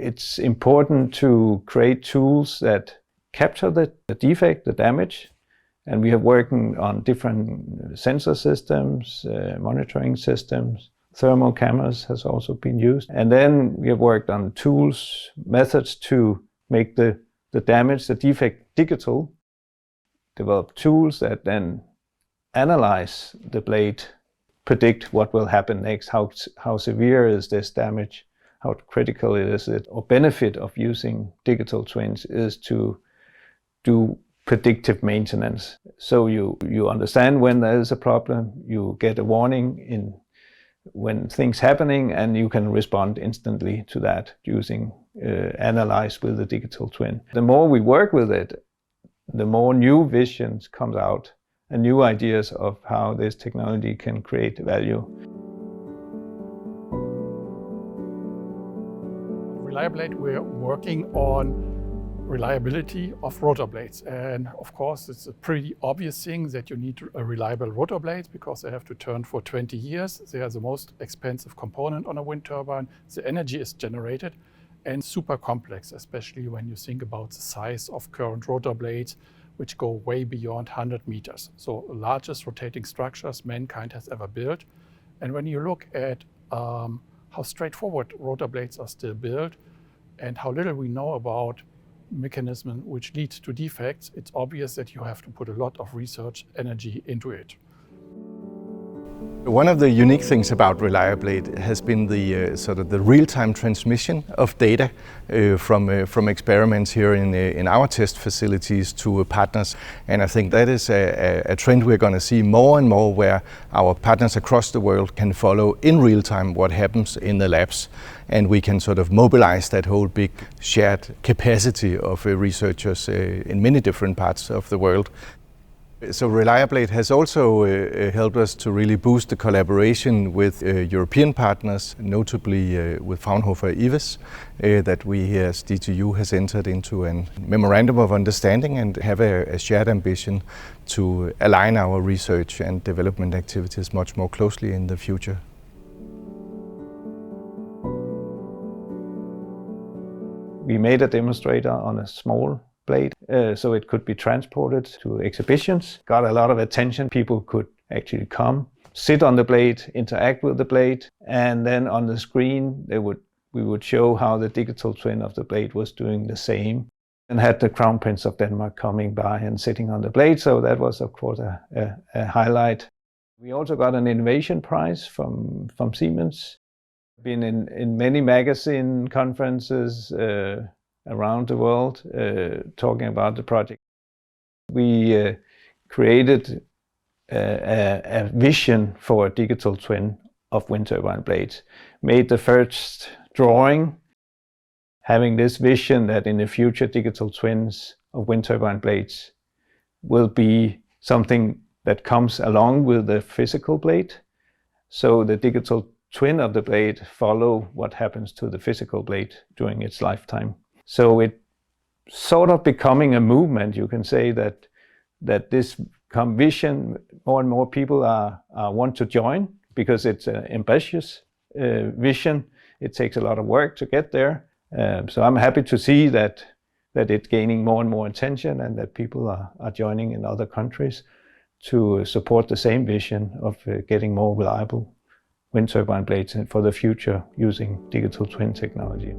it's important to create tools that capture the defect, the damage, and we have working on different sensor systems, monitoring systems. Thermal cameras has also been used. And then we have worked on tools, methods to make the damage, the defect digital, develop tools that then analyze the blade, predict what will happen next, how severe is this damage, how critical is it, or benefit of using digital twins is to do predictive maintenance. So you understand when there is a problem, you get a warning when things happening, and you can respond instantly to that using analyze with the digital twin. The more we work with it, the more new visions comes out and new ideas of how this technology can create value. Reliablade, we're working on reliability of rotor blades, and of course it's a pretty obvious thing that you need a reliable rotor blade because they have to turn for 20 years. They are the most expensive component on a wind turbine. The energy is generated and super complex, especially when you think about the size of current rotor blades, which go way beyond 100 meters. So largest rotating structures mankind has ever built. And when you look at how straightforward rotor blades are still built and how little we know about mechanisms which lead to defects, it's obvious that you have to put a lot of research energy into it. One of the unique things about Reliablade has been the sort of the real-time transmission of data from experiments here in our test facilities to partners, and I think that is a trend we're going to see more and more, where our partners across the world can follow in real time what happens in the labs, and we can sort of mobilize that whole big shared capacity of researchers in many different parts of the world. So Reliablade has also helped us to really boost the collaboration with European partners, notably with Fraunhofer IWES, that we here as DTU has entered into a memorandum of understanding and have a shared ambition to align our research and development activities much more closely in the future. We made a demonstrator on a small blade, so it could be transported to exhibitions. Got a lot of attention. People could actually come, sit on the blade, interact with the blade, and then on the screen we would show how the digital twin of the blade was doing the same, and had the Crown Prince of Denmark coming by and sitting on the blade. So that was, of course, a highlight. We also got an innovation prize from Siemens. Been in many magazine conferences around the world talking about the project. We created a vision for a digital twin of wind turbine blades. Made the first drawing, having this vision that in the future digital twins of wind turbine blades will be something that comes along with the physical blade. So the digital twin of the blade follow what happens to the physical blade during its lifetime. So it sort of becoming a movement, you can say, that this vision, more and more people want to join, because it's an ambitious vision. It takes a lot of work to get there. So I'm happy to see that it's gaining more and more attention, and that people are joining in other countries to support the same vision of getting more reliable wind turbine blades for the future using digital twin technology.